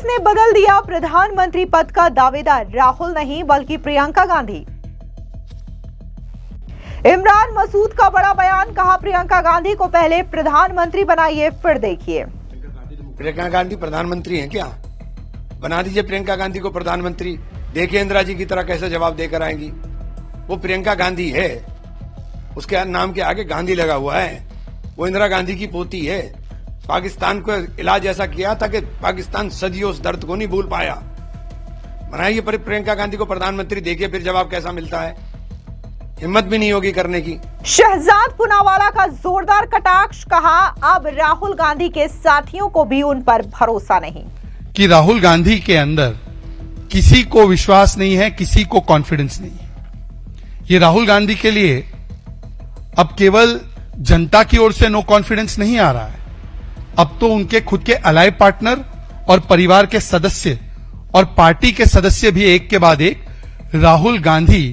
ने बदल दिया प्रधानमंत्री पद का दावेदार, राहुल नहीं बल्कि प्रियंका गांधी। इमरान मसूद का बड़ा बयान, कहा प्रियंका गांधी को पहले प्रधानमंत्री बनाइए फिर देखिए। प्रियंका गांधी प्रधानमंत्री हैं क्या? बना दीजिए प्रियंका गांधी को प्रधानमंत्री। देखिए इंदिरा जी की तरह कैसे जवाब देकर आएंगी। वो प्रियंका गांधी है, उसके नाम के आगे गांधी लगा हुआ है। वो इंदिरा गांधी की पोती है। पाकिस्तान को इलाज ऐसा किया था कि पाकिस्तान सदियों उस दर्द को नहीं भूल पाया। बनाइए प्रियंका गांधी को प्रधानमंत्री, देखिए फिर जवाब कैसा मिलता है। हिम्मत भी नहीं होगी करने की। शहजाद पूनावाला का जोरदार कटाक्ष, कहा अब राहुल गांधी के साथियों को भी उन पर भरोसा नहीं। कि राहुल गांधी के अंदर किसी को विश्वास नहीं है, किसी को कॉन्फिडेंस नहीं है। ये राहुल गांधी के लिए अब केवल जनता की ओर से नो कॉन्फिडेंस नहीं आ रहा है, अब तो उनके खुद के अलाय पार्टनर और परिवार के सदस्य और पार्टी के सदस्य भी एक के बाद एक राहुल गांधी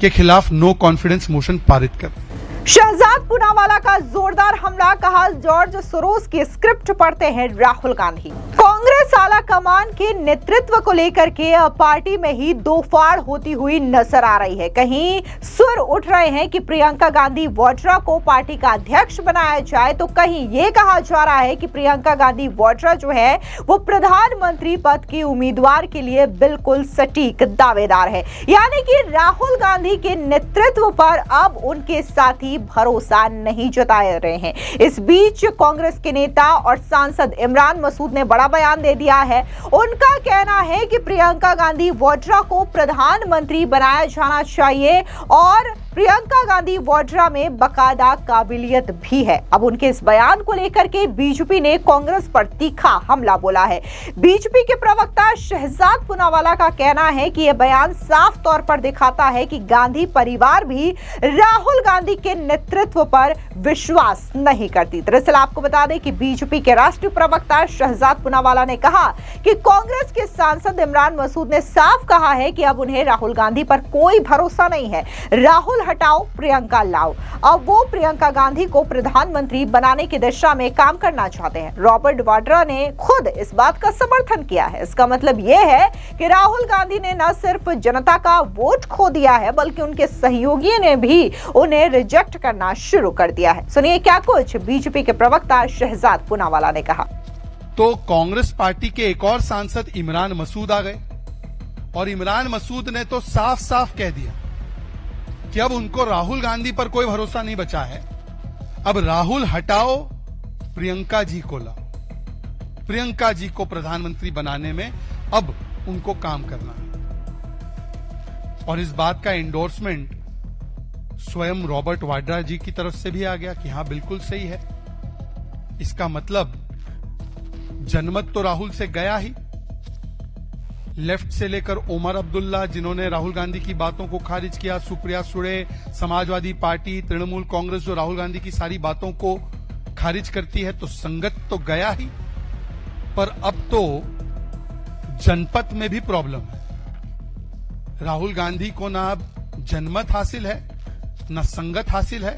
के खिलाफ नो कॉन्फिडेंस मोशन पारित कर। शहजाद पूनावाला का जोरदार हमला, कहा जॉर्ज सोरोस की स्क्रिप्ट पढ़ते हैं राहुल गांधी। कांग्रेस आला कमान के नेतृत्व को लेकर के पार्टी में ही दो फाड़ होती हुई नजर आ रही है। कहीं सुर उठ रहे हैं कि प्रियंका गांधी वाड्रा को पार्टी का अध्यक्ष बनाया जाए, तो कहीं ये कहा जा रहा है कि प्रियंका गांधी वाड्रा जो है वो प्रधानमंत्री पद की उम्मीदवार के लिए बिल्कुल सटीक दावेदार है। यानी कि राहुल गांधी के नेतृत्व पर अब उनके साथी भरोसा नहीं जता रहे हैं। इस बीच कांग्रेस के नेता और सांसद इमरान मसूद ने बड़ा बयान दे दिया है। उनका कहना है कि प्रियंका गांधी वाड्रा को प्रधानमंत्री बनाया जाना चाहिए और प्रियंका गांधी वाड्रा में बाकायदा काबिलियत भी है। अब उनके इस बयान को लेकर के बीजेपी ने कांग्रेस पर तीखा हमला बोला है। बीजेपी के प्रवक्ता शहजाद पूनावाला का कहना है कि यह बयान साफ तौर पर दिखाता है कि गांधी परिवार भी राहुल गांधी के नेतृत्व पर विश्वास नहीं करती। दरअसल आपको बता दें कि बीजेपी के राष्ट्रीय प्रवक्ता शहजाद पूनावाला ने कहा कि कांग्रेस के सांसद इमरान मसूद ने साफ कहा है कि अब उन्हें राहुल गांधी पर कोई भरोसा नहीं है। राहुल हटाओ, प्रियंका लाओ। अब वो प्रियंका गांधी को प्रधानमंत्री बनाने की दिशा में काम करना चाहते हैं। रॉबर्ट वाड्रा ने खुद इस बात का समर्थन किया है। इसका मतलब यह है कि राहुल गांधी ने न सिर्फ जनता का वोट खो दिया है बल्कि उनके सहयोगियों ने भी उन्हें रिजेक्ट करना शुरू कर दिया है। सुनिए क्या कुछ बीजेपी के प्रवक्ता शहजाद पूनावाला ने कहा। तो कांग्रेस पार्टी के एक और सांसद इमरान मसूद आ गए और इमरान मसूद ने तो साफ साफ कह दिया कि अब उनको राहुल गांधी पर कोई भरोसा नहीं बचा है। अब राहुल हटाओ, प्रियंका जी को लाओ। प्रियंका जी को प्रधानमंत्री बनाने में अब उनको काम करना है। और इस बात का एंडोर्समेंट स्वयं रॉबर्ट वाड्रा जी की तरफ से भी आ गया कि हां बिल्कुल सही है। इसका मतलब जनमत तो राहुल से गया ही। लेफ्ट से लेकर ओमर अब्दुल्ला जिन्होंने राहुल गांधी की बातों को खारिज किया, सुप्रिया सुळे, समाजवादी पार्टी, तृणमूल कांग्रेस जो राहुल गांधी की सारी बातों को खारिज करती है, तो संगत तो गया ही। पर अब तो जनपद में भी प्रॉब्लम है। राहुल गांधी को ना अब जनमत हासिल है, ना संगत हासिल है,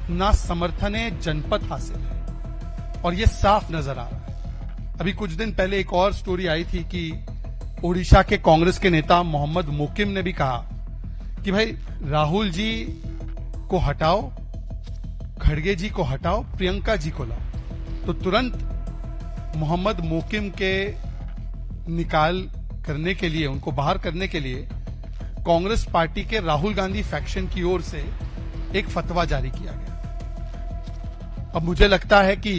ना समर्थन जनपद हासिल है। और यह साफ नजर आ रहा है। अभी कुछ दिन पहले एक और स्टोरी आई थी कि ओडिशा के कांग्रेस के नेता मोहम्मद मोकिम ने भी कहा कि भाई राहुल जी को हटाओ, खड़गे जी को हटाओ, प्रियंका जी को लाओ। तो तुरंत मोहम्मद मोकिम के निकाल करने के लिए, उनको बाहर करने के लिए कांग्रेस पार्टी के राहुल गांधी फैक्शन की ओर से एक फतवा जारी किया गया। अब मुझे लगता है कि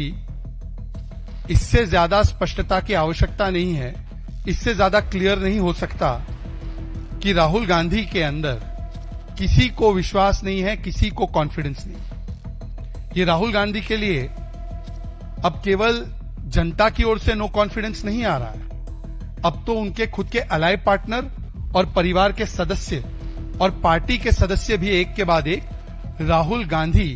इससे ज्यादा स्पष्टता की आवश्यकता नहीं है, इससे ज्यादा क्लियर नहीं हो सकता कि राहुल गांधी के अंदर किसी को विश्वास नहीं है, किसी को कॉन्फिडेंस नहीं। ये राहुल गांधी के लिए अब केवल जनता की ओर से नो कॉन्फिडेंस नहीं आ रहा है, अब तो उनके खुद के अलाय पार्टनर और परिवार के सदस्य और पार्टी के सदस्य भी एक के बाद एक राहुल गांधी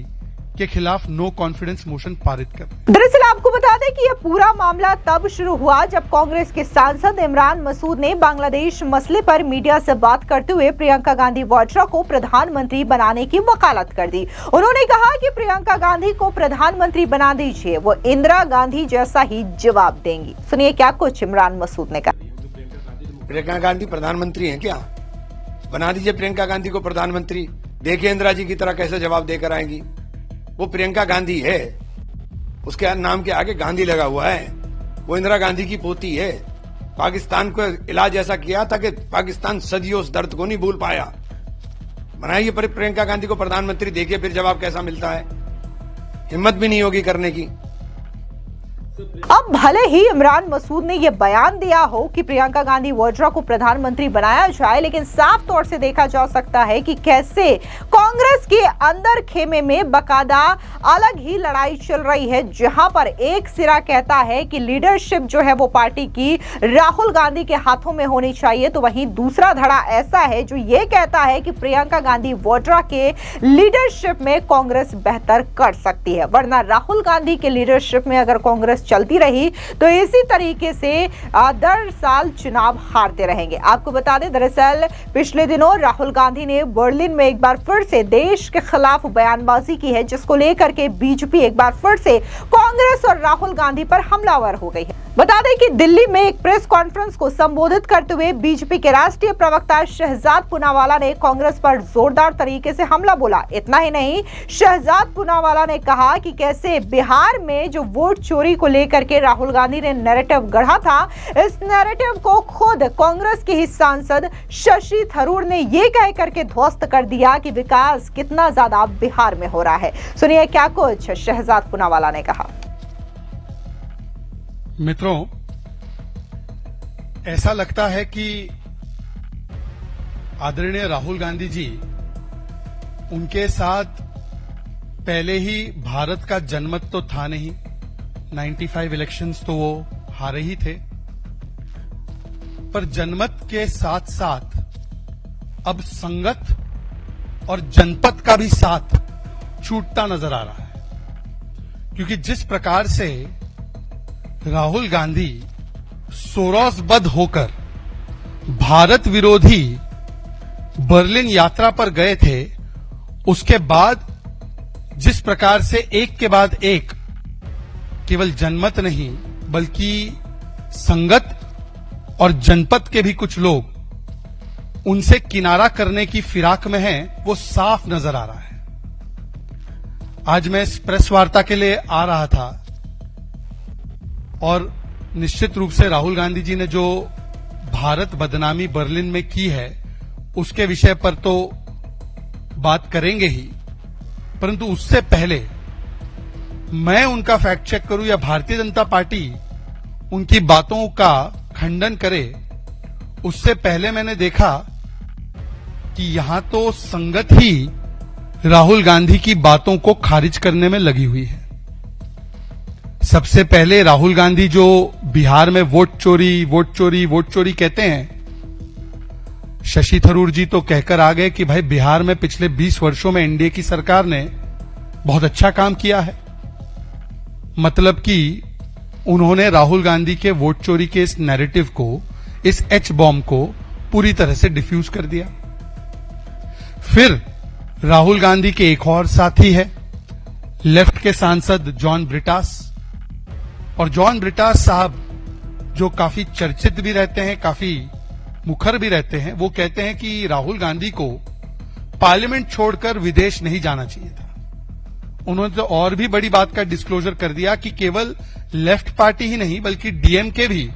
के खिलाफ नो कॉन्फिडेंस मोशन पारित कर। दरअसल आपको बता दें कि यह पूरा मामला तब शुरू हुआ जब कांग्रेस के सांसद इमरान मसूद ने बांग्लादेश मसले पर मीडिया से बात करते हुए प्रियंका गांधी वाड्रा को प्रधानमंत्री बनाने की वकालत कर दी। उन्होंने कहा कि प्रियंका गांधी को प्रधानमंत्री बना दीजिए, वो इंदिरा गांधी जैसा ही जवाब देंगी। सुनिए क्या कुछ इमरान मसूद ने कहा। प्रियंका गांधी प्रधानमंत्री हैं क्या? बना दीजिए प्रियंका गांधी को प्रधानमंत्री, देखिए इंदिरा जी की तरह कैसे जवाब देकर आएंगी। वो प्रियंका गांधी है, उसके नाम के आगे गांधी लगा हुआ है। वो इंदिरा गांधी की पोती है। पाकिस्तान को इलाज ऐसा किया था कि पाकिस्तान सदियों उस दर्द को नहीं भूल पाया। बनाइए प्रियंका गांधी को प्रधानमंत्री, देखिए फिर जवाब कैसा मिलता है। हिम्मत भी नहीं होगी करने की। अब भले ही इमरान मसूद ने यह बयान दिया हो कि प्रियंका गांधी वाड्रा को प्रधानमंत्री बनाया जाए, लेकिन साफ तौर से देखा जा सकता है कि कैसे कांग्रेस के अंदर खेमे में बकायदा अलग ही लड़ाई चल रही है, जहां पर एक सिरा कहता है कि लीडरशिप जो है वो पार्टी की राहुल गांधी के हाथों में होनी चाहिए, तो वहीं दूसरा धड़ा ऐसा है जो ये कहता है कि प्रियंका गांधी वाड्रा के लीडरशिप में कांग्रेस बेहतर कर सकती है, वरना राहुल गांधी के लीडरशिप में अगर कांग्रेस चलती रही तो इसी तरीके से दर साल चुनाव हारते रहेंगे। आपको बता दें, दरअसल पिछले दिनों राहुल गांधी ने बर्लिन में एक बार फिर से देश के खिलाफ बयानबाजी की है, जिसको लेकर के बीजेपी एक बार फिर से कांग्रेस और राहुल गांधी पर हमलावर हो गई है। बता दें कि दिल्ली में एक प्रेस कॉन्फ्रेंस को संबोधित करते हुए बीजेपी के राष्ट्रीय प्रवक्ता शहजाद पूनावाला ने कांग्रेस पर जोरदार तरीके से हमला बोला। इतना ही नहीं, शहजाद पूनावाला ने कहा कि कैसे बिहार में जो वोट चोरी को लेकर के राहुल गांधी ने नैरेटिव गढ़ा था, इस नैरेटिव को खुद कांग्रेस के ही सांसद शशि थरूर ने ये कह करके ध्वस्त कर दिया कि विकास कितना ज्यादा बिहार में हो रहा है। सुनिए क्या कुछ शहजाद पूनावाला ने कहा। मित्रों, ऐसा लगता है कि आदरणीय राहुल गांधी जी, उनके साथ पहले ही भारत का जनमत तो था नहीं, 95 इलेक्शंस तो वो हारे ही थे, पर जनमत के साथ साथ अब संगत और जनपद का भी साथ छूटता नजर आ रहा है। क्योंकि जिस प्रकार से राहुल गांधी सोरोसबद्ध होकर भारत विरोधी बर्लिन यात्रा पर गए थे, उसके बाद जिस प्रकार से एक के बाद एक केवल जनमत नहीं बल्कि संगत और जनपद के भी कुछ लोग उनसे किनारा करने की फिराक में हैं, वो साफ नजर आ रहा है। आज मैं इस प्रेस वार्ता के लिए आ रहा था और निश्चित रूप से राहुल गांधी जी ने जो भारत बदनामी बर्लिन में की है उसके विषय पर तो बात करेंगे ही, परंतु उससे पहले मैं उनका फैक्ट चेक करूं या भारतीय जनता पार्टी उनकी बातों का खंडन करे, उससे पहले मैंने देखा कि यहां तो संगत ही राहुल गांधी की बातों को खारिज करने में लगी हुई है। सबसे पहले राहुल गांधी जो बिहार में वोट चोरी कहते हैं, शशि थरूर जी तो कहकर आ गए कि भाई बिहार में पिछले 20 वर्षों में एनडीए की सरकार ने बहुत अच्छा काम किया है। मतलब कि उन्होंने राहुल गांधी के वोट चोरी के इस नैरेटिव को, इस एच बॉम्ब को पूरी तरह से डिफ्यूज कर दिया। फिर राहुल गांधी के एक और साथी है, लेफ्ट के सांसद जॉन ब्रिटास। और जॉन ब्रिटास साहब जो काफी चर्चित भी रहते हैं, काफी मुखर भी रहते हैं, वो कहते हैं कि राहुल गांधी को पार्लियामेंट छोड़कर विदेश नहीं जाना चाहिए था। उन्होंने तो और भी बड़ी बात का डिस्क्लोजर कर दिया कि केवल लेफ्ट पार्टी ही नहीं बल्कि डीएमके भी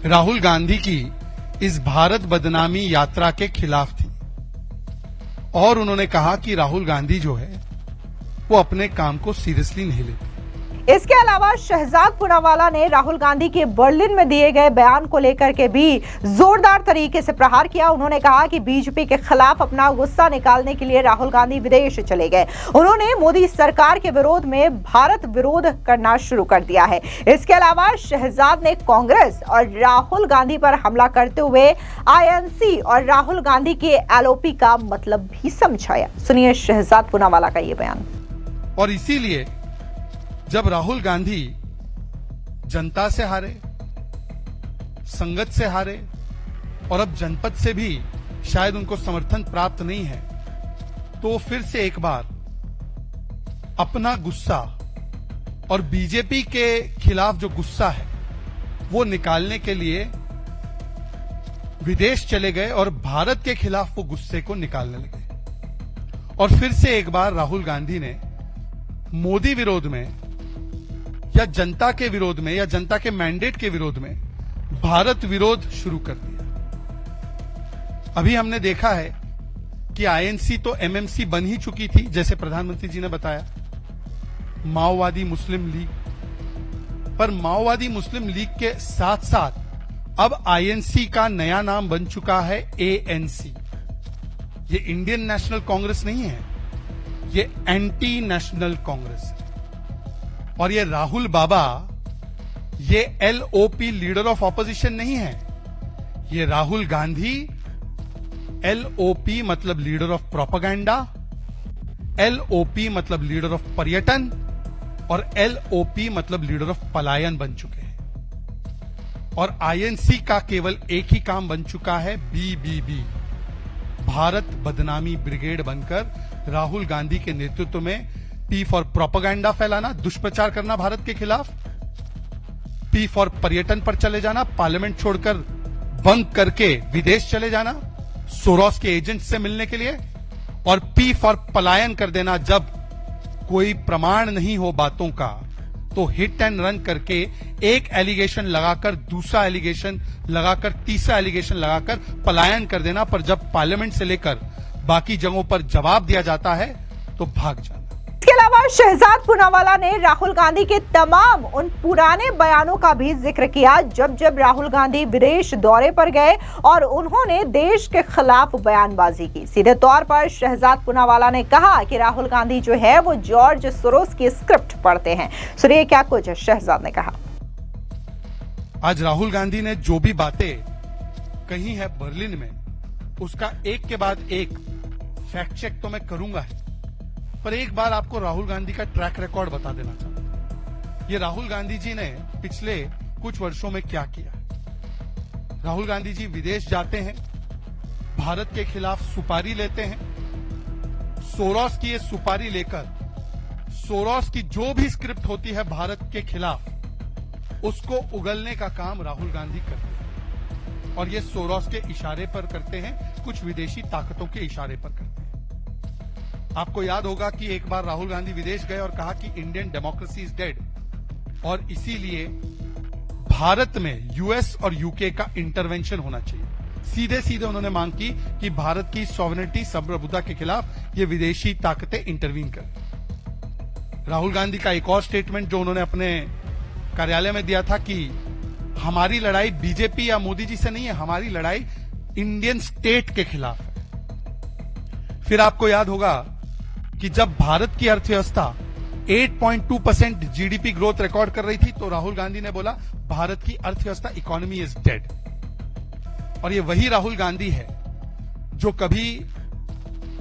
राहुल गांधी की इस भारत बदनामी यात्रा के खिलाफ थी। और उन्होंने कहा कि राहुल गांधी जो है वो अपने काम को सीरियसली नहीं लेते। इसके अलावा शहजाद पूनावाला ने राहुल गांधी के बर्लिन में दिए गए बयान को लेकर के भी जोरदार तरीके से प्रहार किया। उन्होंने कहा कि बीजेपी के खिलाफ अपना गुस्सा निकालने के लिए राहुल गांधी विदेश चले गए। उन्होंने मोदी सरकार के विरोध में भारत विरोध करना शुरू कर दिया है। इसके अलावा शहजाद ने कांग्रेस और राहुल गांधी पर हमला करते हुए आईएनसी और राहुल गांधी के एलओपी का मतलब भी समझाया। सुनिए शहजाद पूनावाला का ये बयान। और इसीलिए जब राहुल गांधी जनता से हारे, संगत से हारे और अब जनपद से भी शायद उनको समर्थन प्राप्त नहीं है, तो फिर से एक बार अपना गुस्सा और बीजेपी के खिलाफ जो गुस्सा है वो निकालने के लिए विदेश चले गए और भारत के खिलाफ वो गुस्से को निकालने लगे। और फिर से एक बार राहुल गांधी ने मोदी विरोध में या जनता के विरोध में या जनता के मैंडेट के विरोध में भारत विरोध शुरू कर दिया। अभी हमने देखा है कि आईएनसी तो एमएमसी बन ही चुकी थी, जैसे प्रधानमंत्री जी ने बताया, माओवादी मुस्लिम लीग, पर माओवादी मुस्लिम लीग के साथ साथ अब आईएनसी का नया नाम बन चुका है एएनसी। ये इंडियन नेशनल कांग्रेस नहीं है, ये एंटी नेशनल कांग्रेस है। और ये राहुल बाबा ये एलओपी लीडर ऑफ ऑपोजिशन नहीं है, ये राहुल गांधी एलओपी मतलब लीडर ऑफ प्रोपेगेंडा, एलओपी मतलब लीडर ऑफ पर्यटन और एलओपी मतलब लीडर ऑफ पलायन बन चुके हैं। और आईएनसी का केवल एक ही काम बन चुका है, बीबीबी, भारत बदनामी ब्रिगेड बनकर राहुल गांधी के नेतृत्व में पी फॉर प्रोपेगेंडा फैलाना, दुष्प्रचार करना भारत के खिलाफ, पी फॉर पर्यटन पर चले जाना, पार्लियामेंट छोड़कर बंद करके विदेश चले जाना सोरोस के एजेंट से मिलने के लिए, और पी फॉर पलायन कर देना। जब कोई प्रमाण नहीं हो बातों का तो हिट एंड रन करके एक एलिगेशन लगाकर दूसरा एलिगेशन लगाकर तीसरा एलिगेशन लगाकर पलायन कर देना, पर जब पार्लियामेंट से लेकर बाकी जगहों पर जवाब दिया जाता है तो भाग जाना। इसके अलावा शहजाद पूनावाला ने राहुल गांधी के तमाम उन पुराने बयानों का भी जिक्र किया जब जब राहुल गांधी विदेश दौरे पर गए और उन्होंने देश के खिलाफ बयानबाजी की। सीधे तौर पर शहजाद पूनावाला ने कहा कि राहुल गांधी जो है वो जॉर्ज सोरोस की स्क्रिप्ट पढ़ते हैं। सुनिए क्या कुछ शहजाद ने कहा। आज राहुल गांधी ने जो भी बातें कही है बर्लिन में, उसका एक के बाद एक फैक्ट चेक तो मैं करूंगा ही, पर एक बार आपको राहुल गांधी का ट्रैक रिकॉर्ड बता देना चाहता हूं। ये राहुल गांधी जी ने पिछले कुछ वर्षों में क्या किया। राहुल गांधी जी विदेश जाते हैं, भारत के खिलाफ सुपारी लेते हैं, सोरोस की ये सुपारी लेकर सोरोस की जो भी स्क्रिप्ट होती है भारत के खिलाफ उसको उगलने का काम राहुल गांधी करते हैं। और ये सोरोस के इशारे पर करते हैं, कुछ विदेशी ताकतों के इशारे पर करते हैं। आपको याद होगा कि एक बार राहुल गांधी विदेश गए और कहा कि इंडियन डेमोक्रेसी इज डेड और इसीलिए भारत में यूएस और यूके का इंटरवेंशन होना चाहिए। सीधे सीधे उन्होंने मांग की कि भारत की सॉवरेनिटी संप्रभुता के खिलाफ ये विदेशी ताकतें इंटरवीन करें। राहुल गांधी का एक और स्टेटमेंट जो उन्होंने अपने कार्यालय में दिया था कि हमारी लड़ाई बीजेपी या मोदी जी से नहीं है, हमारी लड़ाई इंडियन स्टेट के खिलाफ है। फिर आपको याद होगा कि जब भारत की अर्थव्यवस्था 8.2% जीडीपी ग्रोथ रिकॉर्ड कर रही थी तो राहुल गांधी ने बोला भारत की अर्थव्यवस्था इकोनॉमी इज डेड। और ये वही राहुल गांधी है जो कभी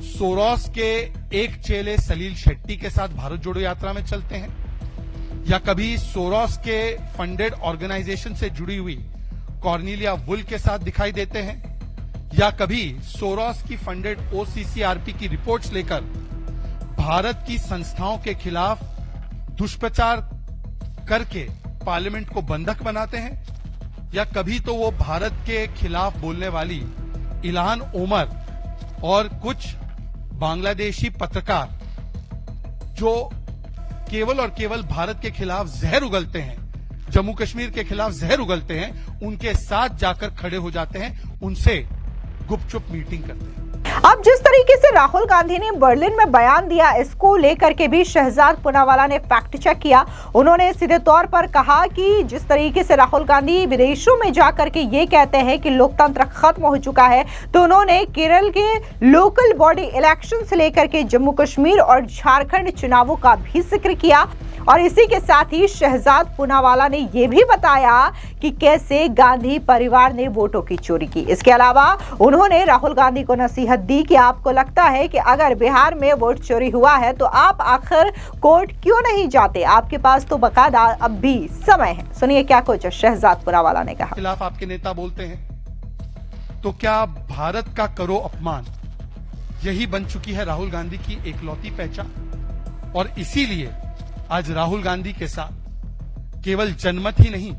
सोरोस के एक चेले सलील शेट्टी के साथ भारत जोड़ो यात्रा में चलते हैं, या कभी सोरोस के फंडेड ऑर्गेनाइजेशन से जुड़ी हुई कॉर्नेलिया वुल के साथ दिखाई देते हैं, या कभी सोरोस की फंडेड ओसीसीआरपी की रिपोर्ट्स लेकर भारत की संस्थाओं के खिलाफ दुष्प्रचार करके पार्लियामेंट को बंधक बनाते हैं, या कभी तो वो भारत के खिलाफ बोलने वाली इल्हान ओमर और कुछ बांग्लादेशी पत्रकार जो केवल और केवल भारत के खिलाफ जहर उगलते हैं, जम्मू कश्मीर के खिलाफ जहर उगलते हैं, उनके साथ जाकर खड़े हो जाते हैं, उनसे गुपचुप मीटिंग करते हैं। अब जिस तरीके से राहुल गांधी ने बर्लिन में बयान दिया, इसको लेकर के भी शहजाद पूनावाला ने फैक्ट चेक किया। उन्होंने सीधे तौर पर कहा कि जिस तरीके से राहुल गांधी विदेशों में जाकर के ये कहते हैं कि लोकतंत्र खत्म हो चुका है, तो उन्होंने केरल के लोकल बॉडी इलेक्शन से लेकर के जम्मू कश्मीर और झारखंड चुनावों का भी जिक्र किया। और इसी के साथ ही शहजाद पूनावाला ने यह भी बताया कि कैसे गांधी परिवार ने वोटों की चोरी की। इसके अलावा उन्होंने राहुल गांधी को नसीहत दी कि आपको लगता है कि अगर बिहार में वोट चोरी हुआ है तो आप आखिर कोर्ट क्यों नहीं जाते, आपके पास तो बकायदा अब भी समय है। सुनिए क्या कुछ शहजाद पुरावाला ने कहा। खिलाफ आपके नेता बोलते हैं तो क्या भारत का करो अपमान यही बन चुकी है राहुल गांधी की एकलौती पहचान? और इसीलिए आज राहुल गांधी के साथ केवल जनमत ही नहीं,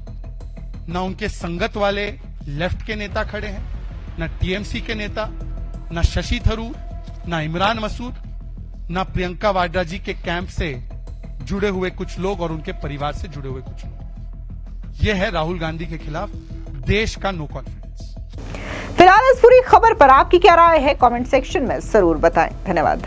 न उनके संगत वाले लेफ्ट के नेता खड़े हैं, न टीएमसी के नेता, न शशि थरूर, न इमरान मसूद, न प्रियंका वाड्रा जी के कैंप से जुड़े हुए कुछ लोग और उनके परिवार से जुड़े हुए कुछ लोग। यह है राहुल गांधी के खिलाफ देश का नो कॉन्फिडेंस। फिलहाल इस पूरी खबर पर आपकी क्या राय है, कमेंट सेक्शन में जरूर बताएं। धन्यवाद।